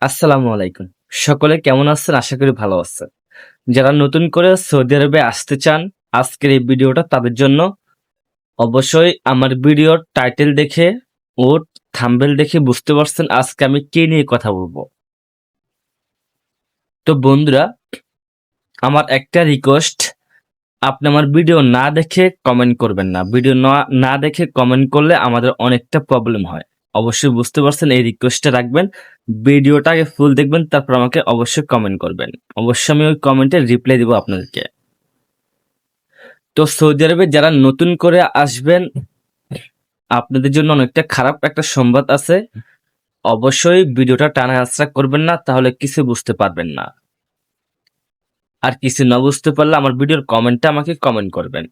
আসসালামু আলাইকুম। সকলে কেমন আছেন? আশা করি ভালো আছেন। যারা নতুন করে সৌদি আরবে আসতে চান, আজকের এই ভিডিওটা তাদের জন্য। অবশ্যই আমার ভিডিওর টাইটেল দেখে ও থাম্বনেল দেখে বুঝতে পারছেন আজকে আমি কি নিয়ে কথা বলবো। তো বন্ধুরা, আমার একটা রিকোয়েস্ট, আপনি আমার ভিডিও না দেখে কমেন্ট করবেন না। ভিডিও না দেখে কমেন্ট করলে আমাদের অনেকটা প্রবলেম হয়। অবশ্যই বুঝতে পারছেন, এই রিকোয়েস্টটা রাখবেন। ভিডিওটা আগে ফুল দেখবেন, তারপর আমাকে অবশ্যই কমেন্ট করবেন। অবশ্যই আমি ওই কমেন্টে রিপ্লাই দিব আপনাদেরকে। তো সৌদি আরবে যারা নতুন করে আসবেন, আপনাদের জন্য অনেকটা খারাপ একটা সংবাদ আছে। অবশ্যই ভিডিওটা টানা হেঁচড়া করবেন না, তাহলে কিছু বুঝতে পারবেন না। আর কিছু না বুঝতে পারলে আমার ভিডিওর কমেন্টটা আমাকে কমেন্ট করবেন।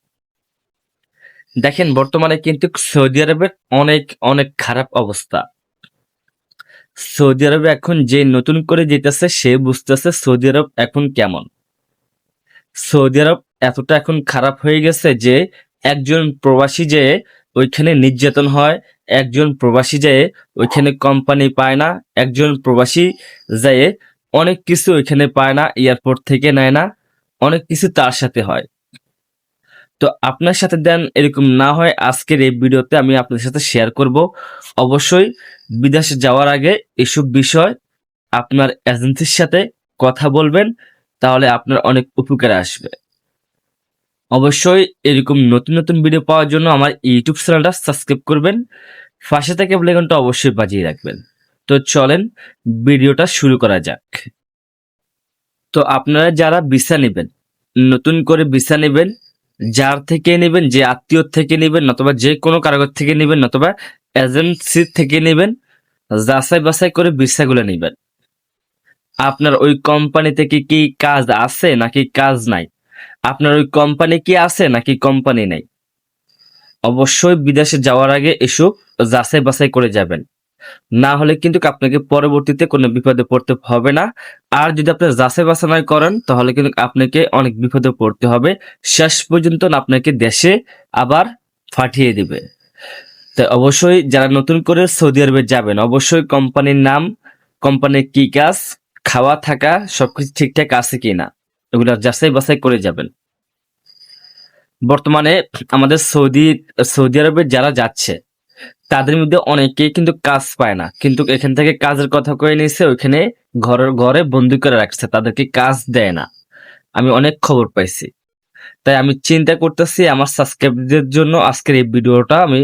দেখেন, বর্তমানে কিন্তু সৌদি আরবের অনেক অনেক খারাপ অবস্থা। সৌদি আরবে এখন যে নতুন করে যেতেছে সে বুঝতেছে সৌদি আরব এখন কেমন। সৌদি আরব এতটা এখন খারাপ হয়ে গেছে যে একজন প্রবাসী যে ওইখানে নির্যাতন হয়, একজন প্রবাসী যে ওইখানে কোম্পানি পায় না, একজন প্রবাসী যে অনেক কিছু ওইখানে পায় না, এয়ারপোর্ট থেকে নেয় না, অনেক কিছু তার সাথে হয়। তো আপনার সাথে দেন এরকম না হয়, আজকের এই ভিডিওতে আমি আপনাদের সাথে শেয়ার করব। অবশ্যই বিদেশে যাওয়ার আগে এসব বিষয় আপনার এজেন্সির সাথে কথা বলবেন, তাহলে আপনার অনেক উপকারে আসবে। অবশ্যই এরকম নতুন নতুন ভিডিও পাওয়ার জন্য আমার ইউটিউব চ্যানেলটা সাবস্ক্রাইব করবেন, পাশে থেকে বেল আইকনটা অবশ্যই বাজিয়ে রাখবেন। তো চলেন ভিডিওটা শুরু করা যাক। তো আপনারা যারা ভিসা নেবেন, নতুন করে ভিসা নেবেন, যার থেকে নেবেন, যে আত্মীয় থেকে নেবেন, নতুবা যে কোনো কারিগর থেকে নেবেন, নতুবা এজেন্সি থেকে নেবেন, যাচাই বাছাই করে ভিসাগুলো নেবেন। আপনার ওই কোম্পানিতে কি কাজ আছে নাকি কাজ নাই, আপনার ওই কোম্পানি কি আছে নাকি কোম্পানি নাই। অবশ্যই বিদেশে যাওয়ার আগে এসব যাচাই বাছাই করে যাবেন, না হলে কিন্তু আপনাকে পরবর্তীতে কোনো বিপদে পড়তে হবে না। আর যদি আপনি যাচাই বাছাই না করেন, তাহলে কিন্তু আপনাকে অনেক বিপদে পড়তে হবে, শেষ পর্যন্ত আপনাকে দেশে আবার পাঠিয়ে দিবে। তাই অবশ্যই যারা নতুন করে সৌদি আরবে যাবেন, অবশ্যই কোম্পানির নাম, কোম্পানির কি কাজ, খাওয়া থাকা সবকিছু ঠিকঠাক আছে কিনা, এগুলো যাচাই বাছাই করে যাবেন। বর্তমানে আমাদের সৌদি আরবে যারা যাচ্ছে তাদের মধ্যে অনেকেই কিন্তু কাজ পায় না, কিন্তু এখান থেকে কাজের কথা কয়ে নিয়েছে, ওইখানে ঘরে বন্দি করে রাখছে, তাদেরকে কাজ দেয় না। আমি অনেক খবর পাইছি। তাই আমি চিন্তা করতেছি আমার সাবস্ক্রাইবদের জন্য আজকের এই ভিডিওটা আমি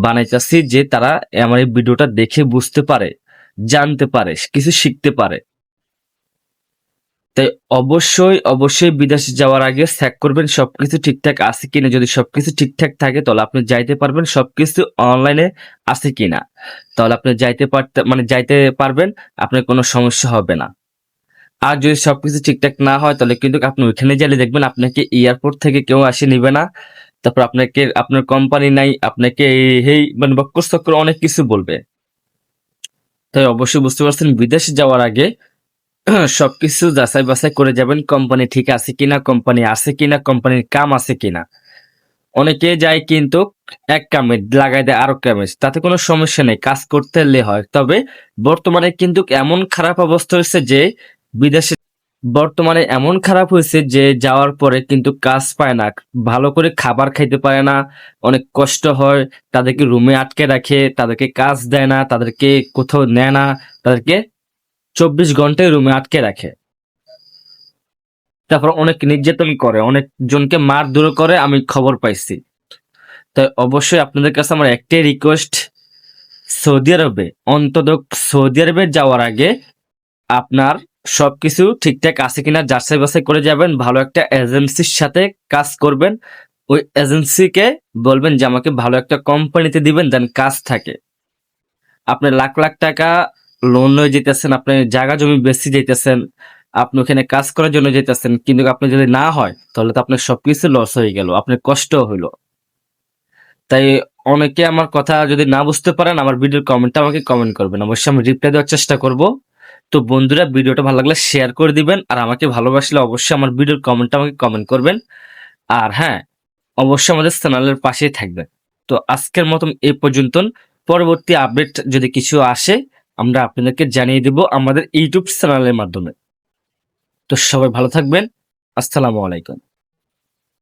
বানাইতেছি, যে তারা আমার এই ভিডিওটা দেখে বুঝতে পারে, জানতে পারে, কিছু শিখতে পারে। তাই অবশ্যই বিদেশে যাওয়ার আগে চেক করবেন সবকিছু ঠিকঠাক আছে কিনা। যদি সবকিছু ঠিকঠাক থাকে তাহলে আপনি যাইতে পারবেন, সবকিছু অনলাইনে আছে কিনা, তাহলে আপনি যাইতে পারবেন, আপনার কোনো সমস্যা হবে না। আর যদি সবকিছু ঠিকঠাক না হয়, তাহলে কিন্তু আপনি ওইখানে গেলে দেখবেন আপনাকে এয়ারপোর্ট থেকে কেউ আসে নিবে না। তারপর আপনাকে আপনার কোম্পানি নাই, আপনাকে মানে বক্কর চক্কর অনেক কিছু বলবে। তাই অবশ্যই বুঝতে পারছেন, বিদেশে যাওয়ার আগে সবকিছু যাচাই বাছাই করে যাবেন, কোম্পানি ঠিক আছে কিনা, কোম্পানি আছে কিনা, কোম্পানির কাম আছে কিনা। অনেকে যায় কিন্তু এক কামে লাগাই দেয় আরো কামে, তাতে কোনো সমস্যা নেই, কাজ করতে হলে হয়। তবে বর্তমানে কিন্তু এমন খারাপ অবস্থা হয়েছে যে বিদেশে, বর্তমানে এমন খারাপ হয়েছে যে যাওয়ার পরে কিন্তু কাজ পায় না, ভালো করে খাবার খাইতে পারে না, অনেক কষ্ট হয়। তাদেরকে রুমে আটকে রাখে, তাদেরকে কাজ দেয় না, তাদেরকে কোথাও নেয় না, তাদেরকে 24 ঘন্টায় রুমে আটকে রাখে। তারপর অনেক নির্যাতন করে, অনেকজনকে মারধর করে, আমি খবর পাইছি। তাই অবশ্যই আপনাদের কাছে আমার একটাই রিকোয়েস্ট, সৌদি আরবে অন্তত সৌদি আরবে যাওয়ার আগে আপনার সবকিছু ঠিকঠাক আছে কিনা যাচাই বাছাই করে যাবেন। ভালো একটা এজেন্সির সাথে কাজ করবেন, ওই এজেন্সিকে বলবেন যে আমাকে ভালো একটা কোম্পানিতে দিবেন, দেন কাজ থাকে। আপনি লাখ লাখ টাকা লোন লয়ে যেতেছেন, আপনি জায়গা জমি বেশি যেতেছেন, আপনি ওখানে কাজ করার জন্য যেতেছেন, কিন্তু আপনি যদি না হয় তাহলে তো আপনার সবকিছু লস হয়ে গেল, আপনার কষ্ট হইলো। তাই অনেকে আমার কথা যদি না বুঝতে পারেন, আমার ভিডিওর কমেন্টটা আমাকে কমেন্ট করবেন, অবশ্যই আমি রিপ্লাই দেওয়ার চেষ্টা করব। তো বন্ধুরা, ভিডিওটা ভালো লাগলে শেয়ার করে দিবেন, আর আমাকে ভালোবাসলে অবশ্যই আমার ভিডিওর কমেন্টটা আমাকে কমেন্ট করবেন। আর হ্যাঁ, অবশ্যই আমাদের চ্যানেলের পাশেই থাকবেন। তো আজকের মতন এই পর্যন্ত, পরবর্তী আপডেট যদি কিছু আসে আমরা আপনাদেরকে জানিয়ে দেব আমাদের ইউটিউব চ্যানেলের মাধ্যমে। তো সবাই ভালো থাকবেন। আসসালামু আলাইকুম।